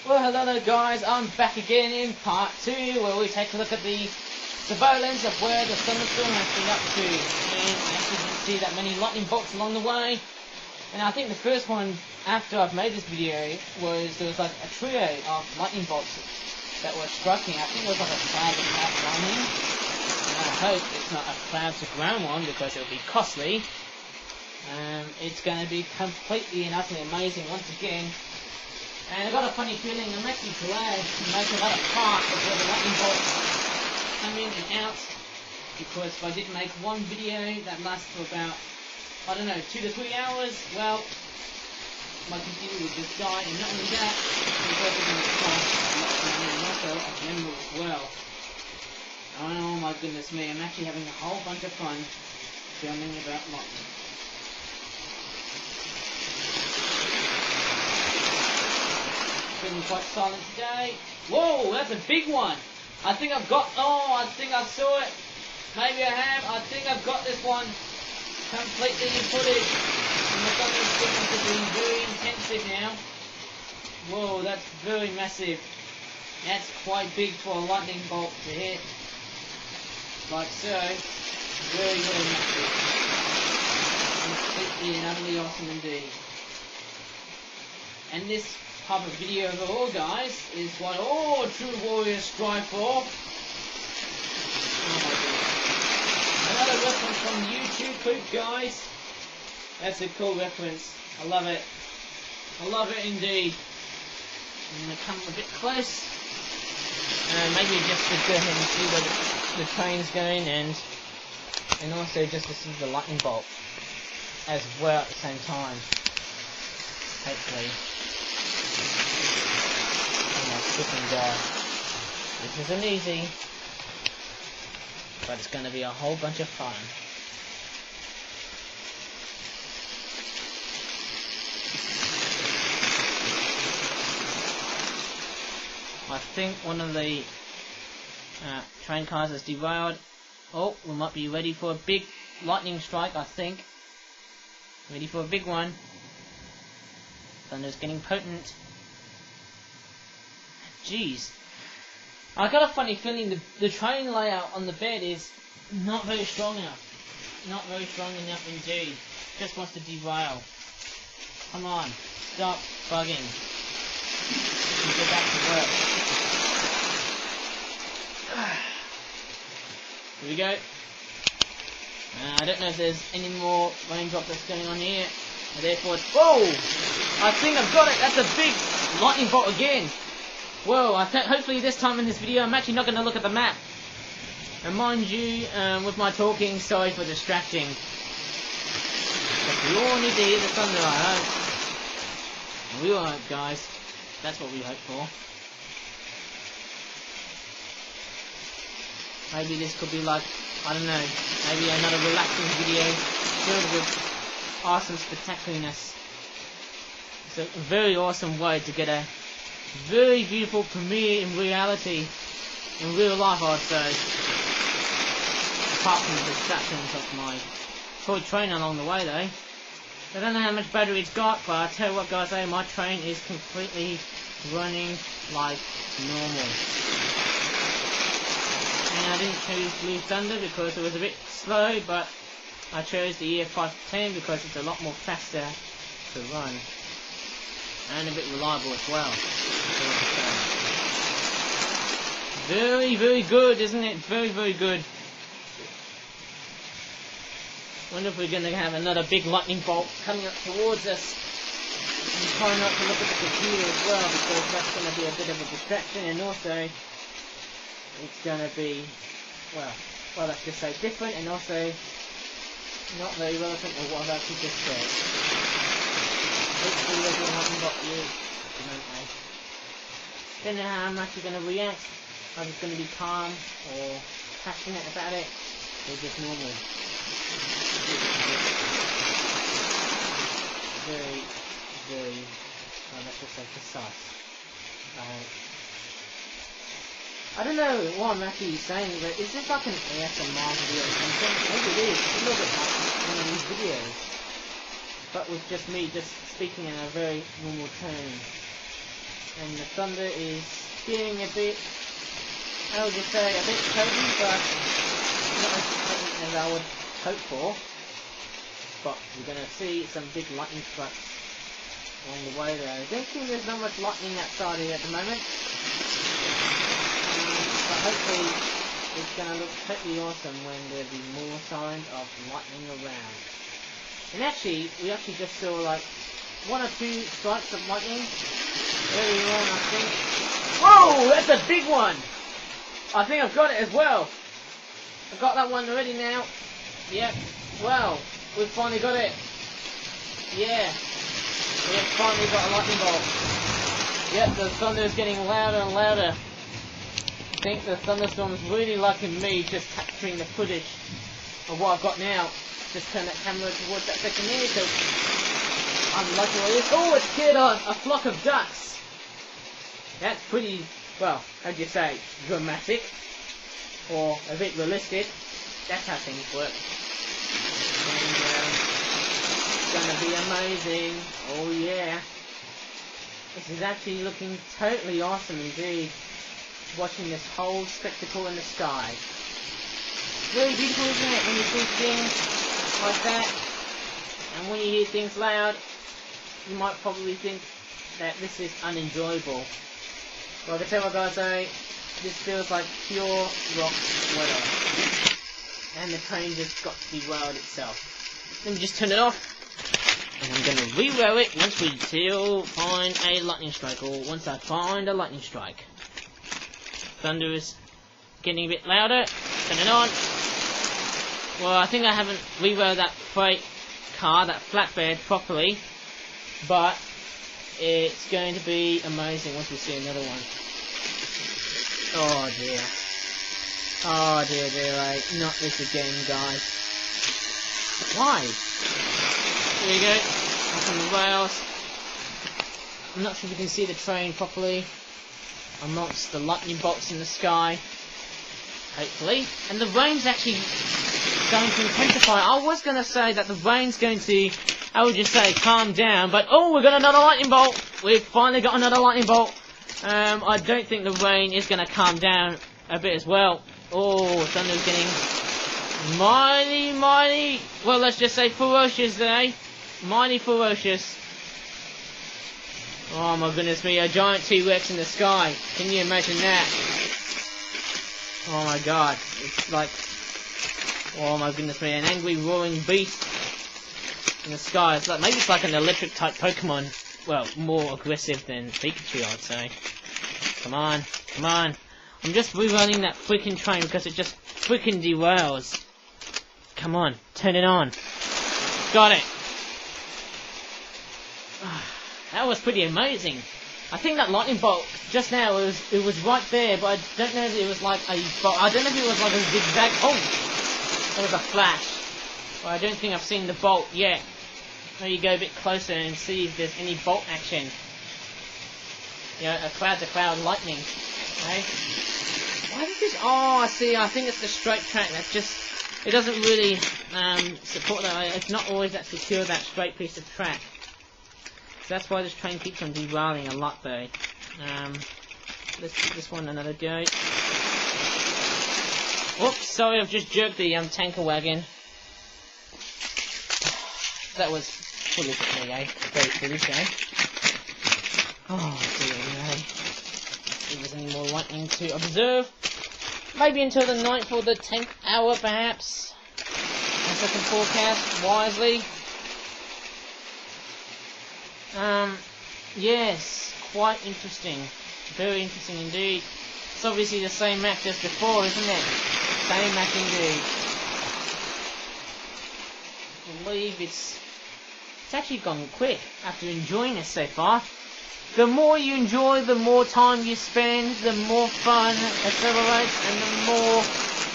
Well, hello there guys, I'm back again in part 2 where we take a look at the surveillance of where the thunderstorm has been up to. And as you can see, that many lightning bolts along the way. And I think the first one after I've made this video was there was like a trio of lightning bolts that were striking. I think it was like a cloud to cloud lightning. And I hope it's not a cloud to ground one because it will be costly. It's going to be completely and utterly amazing once again. And I've got a funny feeling I'm actually glad to make another part of where the lightning bolts come in and out, because if I did make one video that lasts for about, I don't know, 2 to 3 hours, well, my computer would just die, and not only that, it was also going to cost a lot of money and also a memory as well. Oh my goodness me, I'm actually having a whole bunch of fun filming about lightning. Feeling quite silent today. Whoa, that's a big one. I think I've got, I think I saw it. Maybe I have. I think I've got this one completely in footage. And the thunderstorms are being very intensive now. Whoa, that's very massive. That's quite big for a lightning bolt to hit. Like so. Very, very massive. Completely and utterly awesome indeed. And this type of video overall, guys, is what all true warriors strive for. Oh my goodness. Another reference from the YouTube clip, guys. That's a cool reference. I love it. I love it indeed. I'm going to come a bit close. Maybe just to go ahead and see where the train's going, and also just to see the lightning bolt as well at the same time. Hopefully. This isn't easy, but it's going to be a whole bunch of fun. I think one of the train cars has derailed. Oh, we might be ready for a big lightning strike, I think. Ready for a big one. Thunder's getting potent. Jeez. I got a funny feeling the train layout on the bed is not very strong enough. Not very strong enough indeed. Just wants to derail. Come on. Stop bugging. Let's get back to work. Here we go. I don't know if there's any more raindrop that's going on here. And therefore it's... Whoa! I think I've got it. That's a big lightning bolt again. Whoa, hopefully this time in this video I'm actually not going to look at the map. And mind you, with my talking, sorry for distracting. But we all need to hear the thunder, I hope. And we all hope, guys. That's what we hope for. Maybe this could be like, I don't know, maybe another relaxing video filled with awesome spectacularness. It's a very awesome way to get a very beautiful premiere in reality, in real life, I would say. Apart from the distractions of my toy train along the way, though. I don't know how much battery it's got, but I tell you what, guys, my train is completely running like normal. And I didn't choose Blue Thunder because it was a bit slow, but I chose the EF510 because it's a lot more faster to run. And a bit reliable as well. Very, very good, isn't it? Very, very good. Wonder if we're going to have another big lightning bolt coming up towards us. And try not to look at the computer as well, because that's going to be a bit of a distraction, and also it's going to be, well, let's just say different, and also not very relevant to what I've actually just said. Hopefully everyone hasn't got you. Don't know how much you're going to react. Whether it's going to be calm or passionate about it, or just normal. Very, very, let's just say precise. I don't know what I'm actually saying, but is this like an ASMR video or something? Maybe it is. It's a little bit like one of these videos. But with just me just speaking in a very normal tone. and the thunder is getting a bit, I would just say a bit choppy, but not as potent as I would hope for. But we're going to see some big lightning strikes along the way there. I don't think there's not much lightning outside here at the moment, but hopefully it's going to look totally awesome when there'll be more signs of lightning around. And actually, we actually just saw like 1 or 2 strikes of lightning early on, I think. Whoa, that's a big one! I think I've got it as well. I've got that one already now. Yep, well, we've finally got it. Yeah, we've finally got a lightning bolt. Yep, the thunder is getting louder and louder. I think the thunderstorm's really liking me just capturing the footage of what I've got now. Just turn that camera towards that section here, because unluckily, oh, it's killed a flock of ducks. That's pretty, well, how do you say, dramatic, or a bit realistic. That's how things work. And it's gonna be amazing. Oh yeah. This is actually looking totally awesome indeed. Watching this whole spectacle in the sky. Very beautiful, isn't it, when you see things like that? And when you hear things loud, you might probably think that this is unenjoyable. Well, I can tell what I say, this feels like pure rock weather. And the train just got to derailed itself. Let me just turn it off. And I'm going to re-roll it once we still find a lightning strike, or once I find a lightning strike. Thunder is getting a bit louder. Turn it on. Well, I think I haven't re-rolled that freight car, that flatbed, properly. But it's going to be amazing once we see another one. Oh dear. Oh dear, not this again, guys. Why? There you go. Up on the rails. I'm not sure if you can see the train properly amongst the lightning bolts in the sky. Hopefully. And the rain's actually going to intensify. I was going to say that the rain's going to, I would just say, calm down. But, oh, we've got another lightning bolt. We've finally got another lightning bolt. I don't think the rain is going to calm down a bit as well. Oh, thunder's getting mighty, well, let's just say ferocious today. Mighty ferocious. Oh my goodness me, a giant T-Rex in the sky. Can you imagine that? Oh my god. It's like, oh my goodness me, an angry roaring beast in the sky. It's like, maybe it's like an electric type Pokemon. Well, more aggressive than Pikachu, I'd say. Come on, come on. I'm just rerunning that freaking train because it just freaking derails. Come on, turn it on. Got it. That was pretty amazing. I think that lightning bolt just now it was right there, but I don't know if it was like a bolt. I don't know if it was like a zigzag. Oh, it was a flash. Well, I don't think I've seen the bolt yet. Maybe go a bit closer and see if there's any bolt action. You know, a cloud-to-cloud lightning. Okay. Why does this? Oh, I see. I think it's the straight track. That's just. It doesn't really support that. It's not always that secure, that straight piece of track. So that's why this train keeps on derailing a lot, though. Let's give this one another go. Oops, sorry, I've just jerked the tanker wagon. That was foolish of me, eh? Very foolish, eh? Oh dear, no. If there's any more lightning to observe. Maybe until the 9th or the 10th hour, perhaps. As I can forecast wisely. Yes, quite interesting. Very interesting indeed. It's obviously the same map as before, isn't it? Same map indeed. I believe it's actually gone quick after enjoying this so far. The more you enjoy, the more time you spend, the more fun accelerates, and the more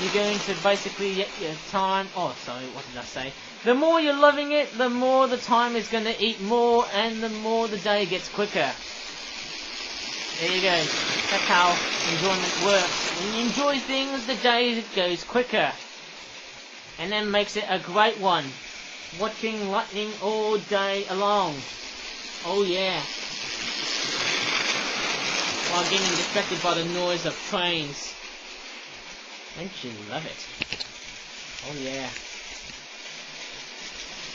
you're going to basically get your time. Oh, sorry, what did I say? The more you're loving it, the more the time is going to eat more, and the more the day gets quicker. There you go. That's how enjoyment works. When you enjoy things, the day goes quicker. And then makes it a great one. Watching lightning all day along. Oh yeah. while getting distracted by the noise of trains. Don't you love it? Oh yeah.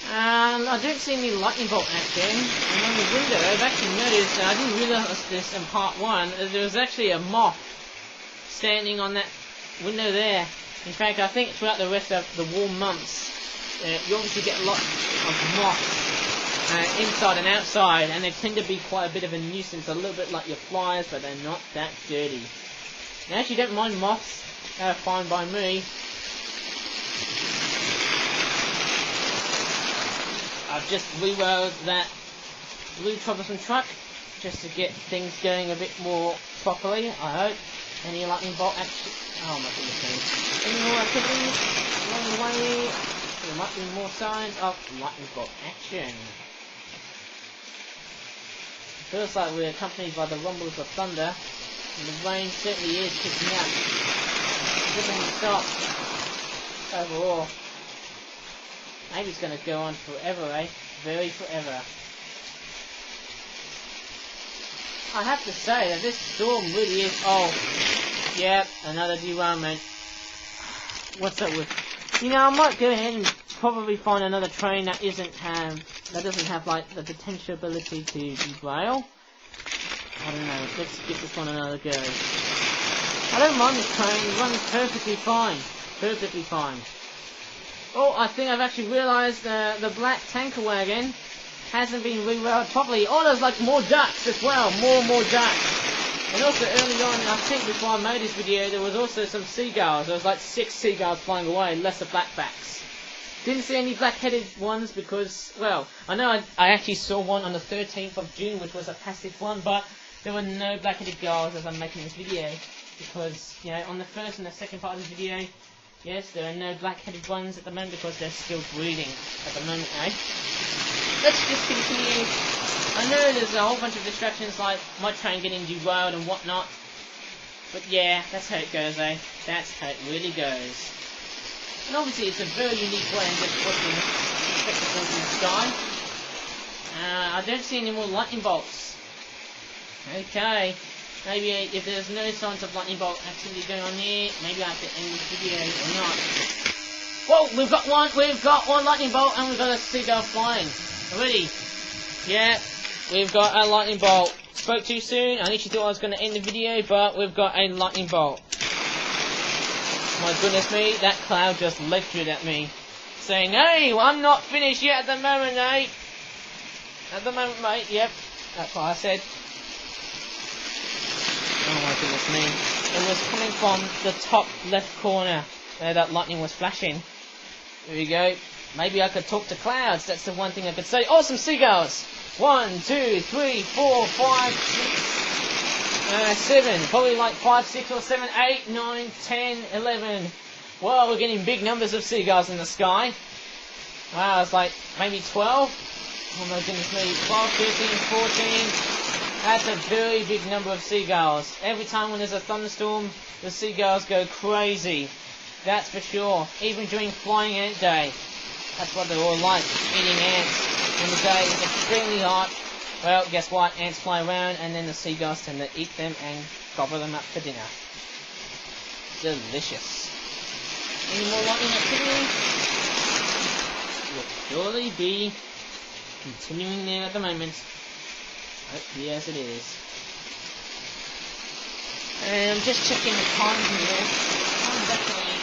I don't see any lightning bolt action. And on the window, I've actually noticed, and I didn't realise this in part 1, there was actually a moth standing on that window there. In fact, I think throughout the rest of the warm months, you obviously get lots of moths inside and outside, and they tend to be quite a bit of a nuisance, a little bit like your flies, but they're not that dirty. I actually don't mind moths, they're fine by me. I've just re-railed that blue troublesome truck just to get things going a bit more properly, I hope. Any lightning bolt action? Oh my goodness me. Any more activity along the way? There might be more signs of lightning bolt action. Feels like we're accompanied by the rumbles of thunder, and the rain certainly is picking up. It doesn't stop overall. Maybe it's going to go on forever, eh? Very forever. I have to say that this storm really is... Oh, yep, another derailment. What's up with... You know, I might go ahead and probably find another train that doesn't have like the potential ability to derail. I don't know. Let's give this one another go. I don't mind this train. It runs perfectly fine. Perfectly fine. Oh, I think I've actually realised the black tanker wagon hasn't been re-railed properly. Oh, there's like more ducks as well. More ducks. And also early on, I think before I made this video, there was also some seagulls. There was like 6 seagulls flying away, less of blackbacks. Didn't see any black-headed ones because, well, I know I actually saw one on the 13th of June, which was a passive one, but there were no black-headed gulls as I'm making this video. Because, you know, on the first and the second part of the video, yes, there are no black-headed ones at the moment because they're still breeding at the moment, eh? Let's just continue. I know there's a whole bunch of distractions like my train getting derailed and whatnot. But yeah, that's how it goes, eh? That's how it really goes. And obviously it's a very unique way of just watching spectacles in the sky. I don't see any more lightning bolts. Okay. Maybe if there's no signs of lightning bolt activity going on here, maybe I have to end this video or not. Whoa, we've got one lightning bolt and we've got a seagull flying. Already. Yeah, we've got a lightning bolt. Spoke too soon, I literally thought I was going to end the video, but we've got a lightning bolt. My goodness me, that cloud just lectured at me. Saying, hey, well, I'm not finished yet at the moment, mate. At the moment, mate, yep. That's what I said. Oh my goodness me. It was coming from the top left corner where that lightning was flashing. There we go. Maybe I could talk to clouds. That's the one thing I could say. Oh, some seagulls. 1, 2, 3, 4, 5, 6, 7. Probably like 5, 6 or 7, 8, 9, 10, 11. Well, we're getting big numbers of seagulls in the sky. Wow, it's like maybe 12. Oh my goodness me. 12, 13, 14. That's a very big number of seagulls. Every time when there's a thunderstorm, the seagulls go crazy. That's for sure. Even during flying ant day. That's what they're all like, eating ants. When the day is extremely hot, well, guess what? Ants fly around and then the seagulls tend to eat them and gobble them up for dinner. Delicious. Any more lightning activity? Will surely be continuing there at the moment. Oh, yes, it is. And I'm just checking the time here. I'm definitely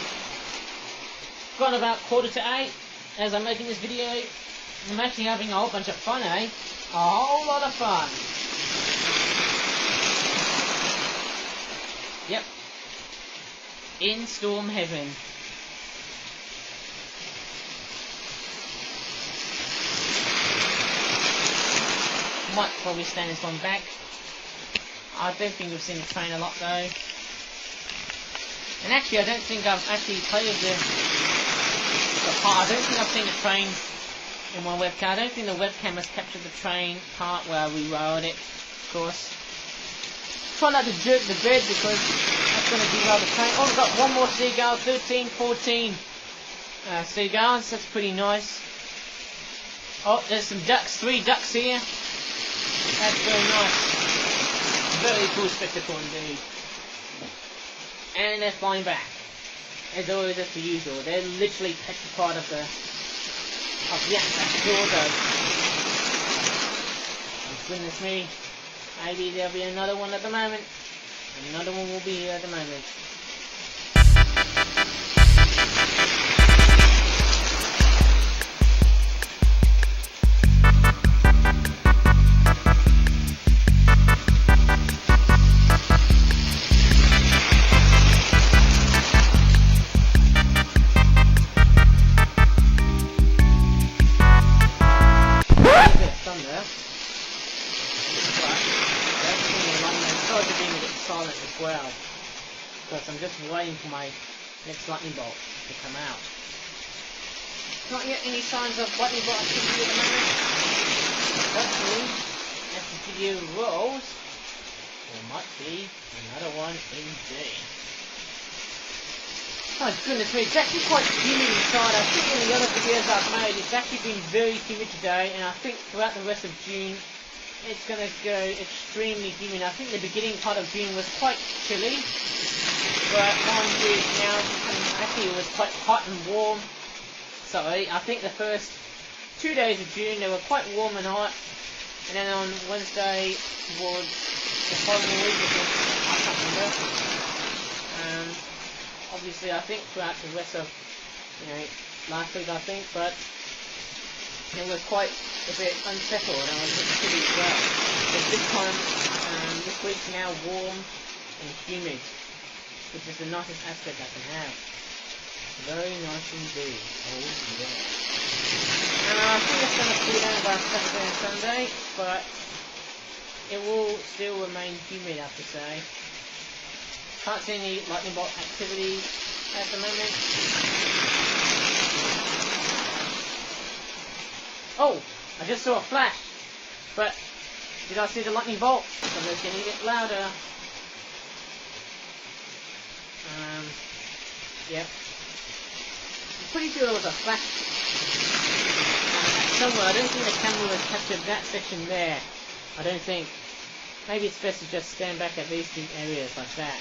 got about 7:45 as I'm making this video. I'm actually having a whole bunch of fun, eh? A whole lot of fun. Yep. In storm heaven. Might probably stand this one back. I don't think we've seen the train a lot though. And actually I don't think I've actually played the part. I don't think I've seen the train in my webcam. I don't think the webcam has captured the train part where we railed it, of course. Try not to jerk the bed because that's going to derail the train. Oh, we've got one more seagull, 13, 14 seagulls. That's pretty nice. Oh, there's some ducks, 3 ducks here. That's very nice. Very cool spectacle indeed. And they're flying back. As always, as per usual. They're literally petrified of the door though. Oh, goodness me. Maybe there'll be another one at the moment. Another one will be here at the moment. Well, because I'm just waiting for my next lightning bolt to come out. Not yet any signs of lightning bolt activity at the moment. Hopefully, as the video rolls, there might be another one indeed. Oh goodness me, it's actually quite humid inside. I think in the other videos I've made, it's actually been very humid today, and I think throughout the rest of June, it's going to go extremely humid. I think the beginning part of June was quite chilly, but mind you, now actually it was quite hot and warm. So I think the first 2 days of June they were quite warm and hot, and then on Wednesday towards the following week, I can't remember. Obviously, I think throughout the rest of last week, I think, but it was quite a bit unsettled and I was a bit chilly as well. But this time, this week's now warm and humid, which is the nicest aspect I can have. Very nice indeed. Oh yeah. I think it's going to cool down by Saturday and Sunday, but it will still remain humid, I have to say. Can't see any lightning bolt activity at the moment. Oh, I just saw a flash, but did I see the lightning bolt? So it's getting a bit louder. Yep. I'm pretty sure it was a flash somewhere. I don't think the camera has captured that section there. I don't think. Maybe it's best to just stand back at these two areas like that,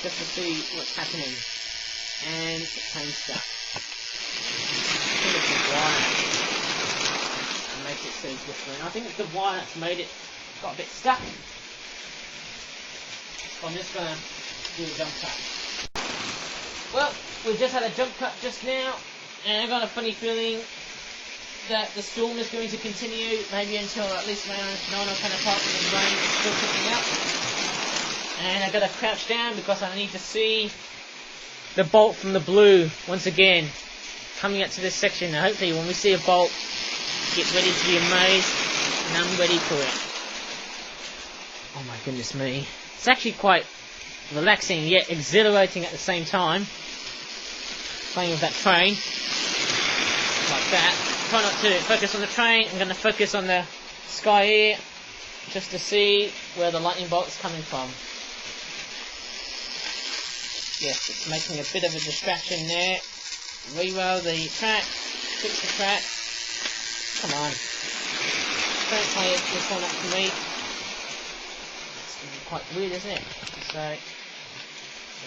just to see what's happening. And same stuff. I think it's the wire that makes it so different. I think it's the wire that's made it got a bit stuck. So I'm just gonna do a jump cut. Well, we just had a jump cut just now, and I got a funny feeling that the storm is going to continue, maybe until at least around 9 or 10 o'clock, and the rain is still picking up. And I gotta crouch down because I need to see the bolt from the blue once again coming up to this section. Now hopefully when we see a bolt, get ready to be amazed, and I'm ready for it. Oh my goodness me. It's actually quite relaxing yet exhilarating at the same time. Playing with that train. Like that. Try not to focus on the train, I'm going to focus on the sky here, just to see where the lightning bolt is coming from. Yes, it's making a bit of a distraction there. Reroll the track, fix the track. Come on. Don't play this one up to me. It's going to be quite weird, isn't it? So, there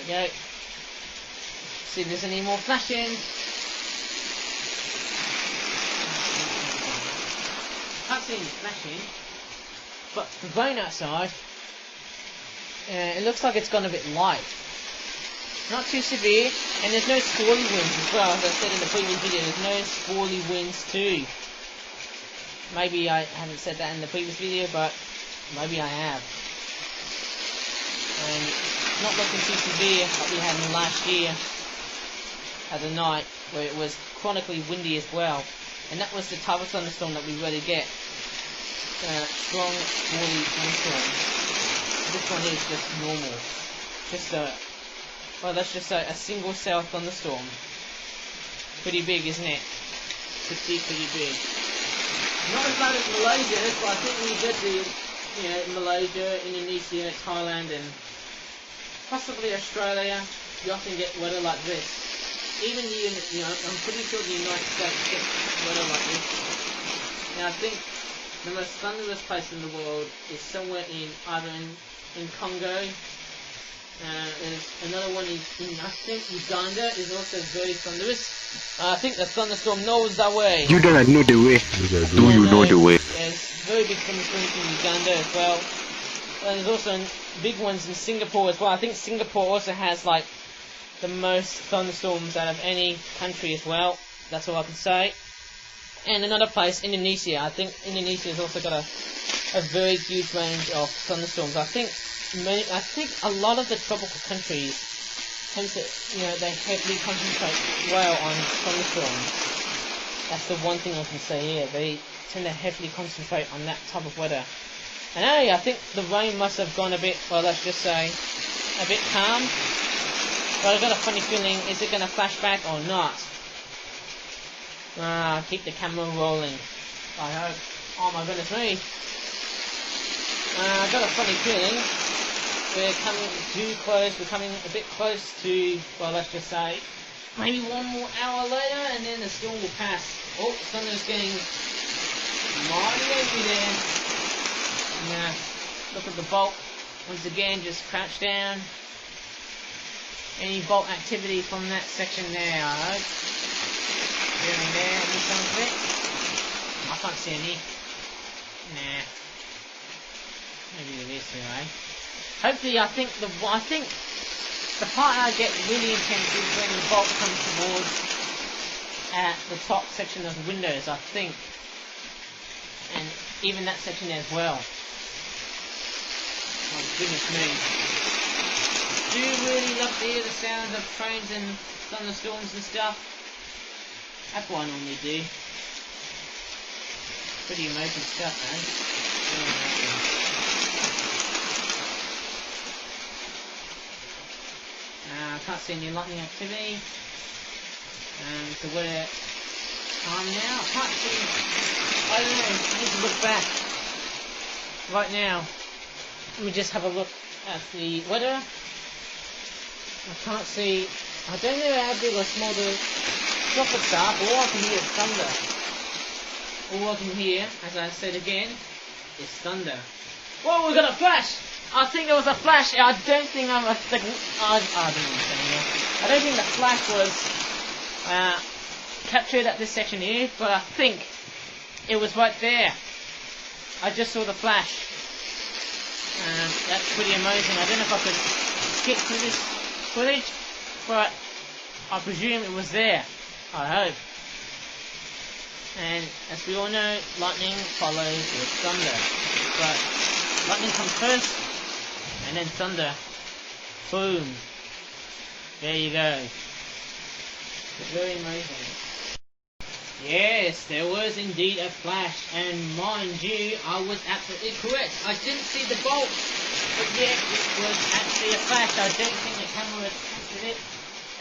we go. See if there's any more flashing. Can't see any flashing, but the rain outside, it looks like it's gone a bit light. Not too severe, and there's no squally winds as well. As I said in the previous video, there's no squally winds too. Maybe I haven't said that in the previous video, but maybe I have. And not looking too severe like we had in last year at the night, where it was chronically windy as well. And that was the type of thunderstorm that we really get. Strong, squally thunderstorm. This one is just normal. Just well, that's just a single cell thunderstorm. Pretty big, isn't it? Pretty big. Not as bad as Malaysia, but I think we get the, Malaysia, Indonesia, Thailand, and possibly Australia. You often get weather like this. Even I'm pretty sure the United States gets weather like this. Now I think the most thunderous place in the world is somewhere in either in Congo. There's another one in I think Uganda is also very thunderous. I think the thunderstorm knows that way. You don't know the way. Do you know the way? There's very big thunderstorms in Uganda as well. And there's also big ones in Singapore as well. I think Singapore also has like the most thunderstorms out of any country as well. That's all I can say. And another place, Indonesia. I think Indonesia has also got a very huge range of thunderstorms. I think a lot of the tropical countries tend to, they heavily concentrate well on thunderstorms. That's the one thing I can say here. They tend to heavily concentrate on that type of weather. And I think the rain must have gone a bit, well, let's just say, a bit calm. But I've got a funny feeling, is it going to flash back or not? Keep the camera rolling. I hope. Oh my goodness me. I've got a funny feeling we're coming too close. We're coming a bit close to, well, let's just say, maybe 1 more hour later, and then the storm will pass. Oh, the sun is getting mighty wavy there. Yeah. Look at the bolt. Once again, just crouch down. Any bolt activity from that section there, I hope. Here and there, any signs of it? I can't see any. Nah. Maybe there is anyway. Hopefully, I think the part I get really intense is when the bolt comes towards at the top section of the windows, I think. And even that section there as well. Oh goodness me. Do you really love to hear the sounds of trains and thunderstorms and stuff? That's what I normally do. Pretty amazing stuff, man. I can't see any lightning activity. So we're calm now. I can't see. I don't know. I need to look back. Right now. Let me just have a look at the weather. I can't see. I don't know how big or small the droplets are, but all I can hear is thunder. All I can hear, as I said again, is thunder. Whoa, we got a flash! I think there was a flash. I don't think I don't know what I'm saying here. I don't think the flash was captured at this section here, but I think it was right there. I just saw the flash. That's pretty amazing. I don't know if I could skip through this footage, but I presume it was there. I hope. And as we all know, lightning follows with thunder. But lightning comes first, and then thunder. Boom. There you go. It's very amazing. Yes, there was indeed a flash, and mind you, I was absolutely correct. I didn't see the bolt, but yet it was actually a flash. I don't think the camera had captured it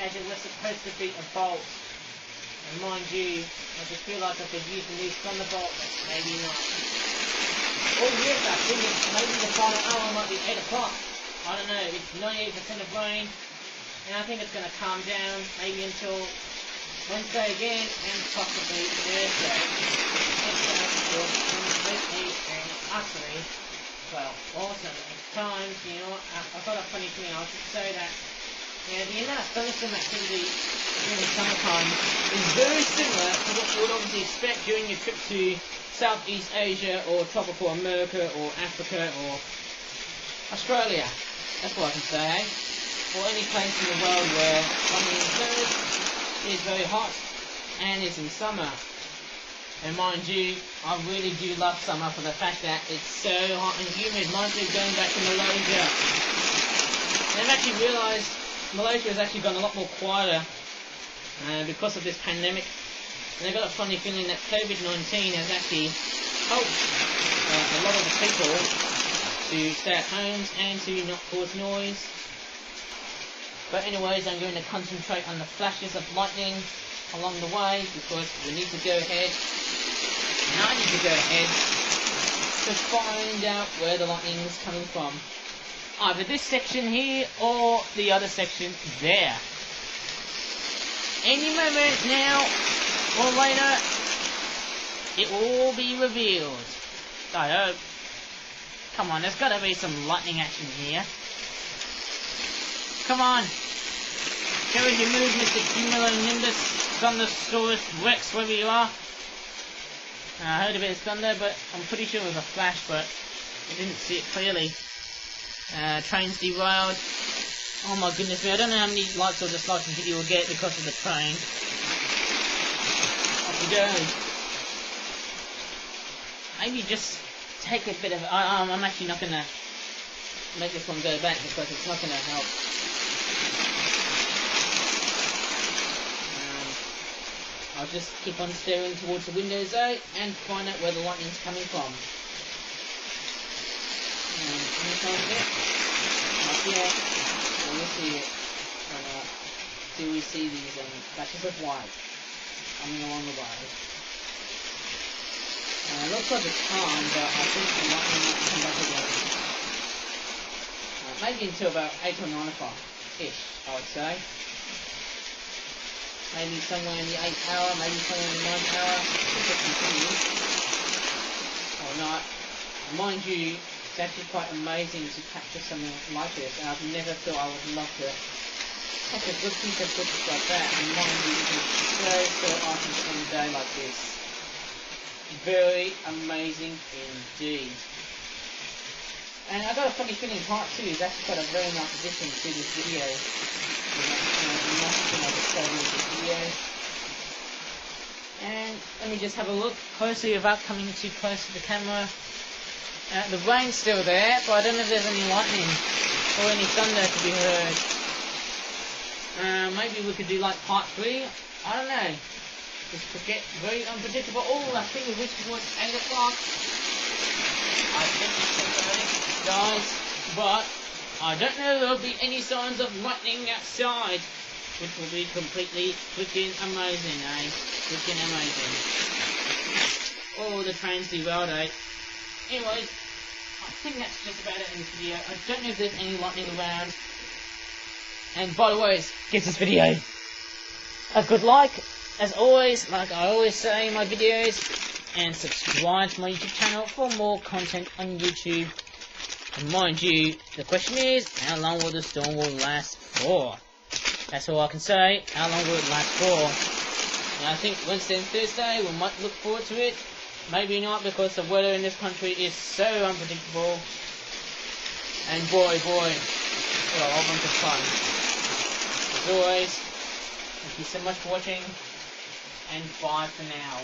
as it was supposed to be a bolt. And mind you, I just feel like I could use the new thunderbolt, but maybe not. Oh yes, I think maybe the final hour might be 8 o'clock. I don't know, it's 98% of rain, and I think it's going to calm down maybe until Wednesday again, and possibly Thursday. It's going to feel completely and utterly, well, awesome. It's time, I've got a funny thing, I should say that, the amount of thunderstorm activity during the summertime is very similar to what you would obviously expect during your trip to Southeast Asia, or tropical America, or Africa, or Australia. That's what I can say, or any place in the world where something is very hot and is in summer. And mind you, I really do love summer for the fact that it's so hot and humid. Mind you, going back to Malaysia, and I've actually realised Malaysia has actually gone a lot more quieter because of this pandemic. And I've got a funny feeling that COVID-19 has actually helped a lot of the people to stay at home and to not cause noise. But anyways, I'm going to concentrate on the flashes of lightning along the way, because we need to go ahead, and I need to go ahead to find out where the lightning is coming from. Either this section here or the other section there. Any moment now or later, it will all be revealed. I hope. Come on, there's gotta be some lightning action here. Come on! Show us your move, Mr. Cumulonimbus, Thunderstorms, Rex, wherever you are. I heard a bit of thunder, but I'm pretty sure it was a flash, but I didn't see it clearly. Train's derailed. Oh my goodness me, I don't know how many likes or dislikes the video will get because of the train. Off we go. Maybe just take a bit of... I'm actually not going to make this one go back because it's not going to help. I'll just keep on staring towards the windows though and find out where the lightning's coming from. Up here. We'll see it. Do we see these flashes of white coming along the way? It looks like it's calm, but I think the lightning might come back again. Maybe until about 8 or 9 o'clock-ish, I would say. Maybe somewhere in the 8th hour, maybe somewhere in the 9th hour. If it continues. Or not. Mind you, it's actually quite amazing to capture something like this, and I've never thought I would love to take a good piece of footage like that. And mind you, it's so awesome on a day like this. Very amazing indeed. And I got a funny feeling part 2 is actually got a very nice addition to this video. And let me just have a look closely without coming too close to the camera. The rain's still there, but I don't know if there's any lightning or any thunder to be heard. Maybe we could do like part 3. I don't know. Just forget, very unpredictable. Oh, I think we reached towards 8 o'clock. I think it's guys, but I don't know if there'll be any signs of lightning outside, which will be completely freaking amazing, eh? Freaking amazing. Oh, the train's derailed, eh? Anyways, I think that's just about it in this video. I don't know if there's any lightning around. And by the way, give this video a good like, as always, like I always say in my videos, and subscribe to my YouTube channel for more content on YouTube. And mind you, the question is, how long will the storm will last for? That's all I can say. How long will it last for? And I think Wednesday and Thursday we might look forward to it. Maybe not, because the weather in this country is so unpredictable. And boy, well, a bunch of fun. As always, thank you so much for watching, and bye for now.